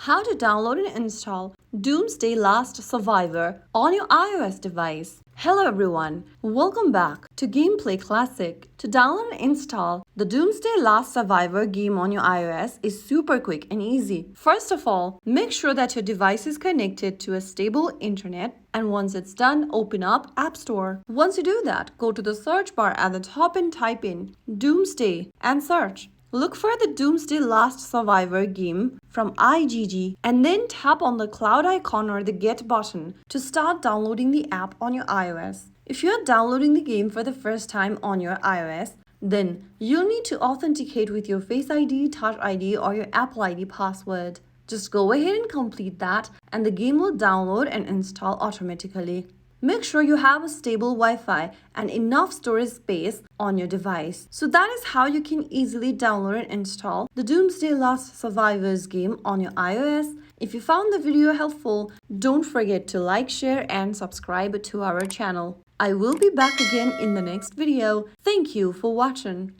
How to download and install Doomsday Last Survivor on your iOS device. Hello everyone, welcome back to Gameplay Classic. To download and install the Doomsday Last Survivor game on your iOS is super quick and easy. First of all, make sure that your device is connected to a stable internet, and once it's done, open up App Store. Once you do that, go to the search bar at the top and type in Doomsday and search. Look for the Doomsday Last Survivor game from IGG and then tap on the cloud icon or the Get button to start downloading the app on your iOS. If you are downloading the game for the first time on your iOS, then you'll need to authenticate with your Face ID, Touch ID, or your Apple ID password. Just go ahead and complete that, and the game will download and install automatically. Make sure you have a stable Wi-Fi and enough storage space on your device. So that is how you can easily download and install the Doomsday Last Survivors game on your iOS. If you found the video helpful, don't forget to like, share, and subscribe to our channel. I will be back again in the next video. Thank you for watching.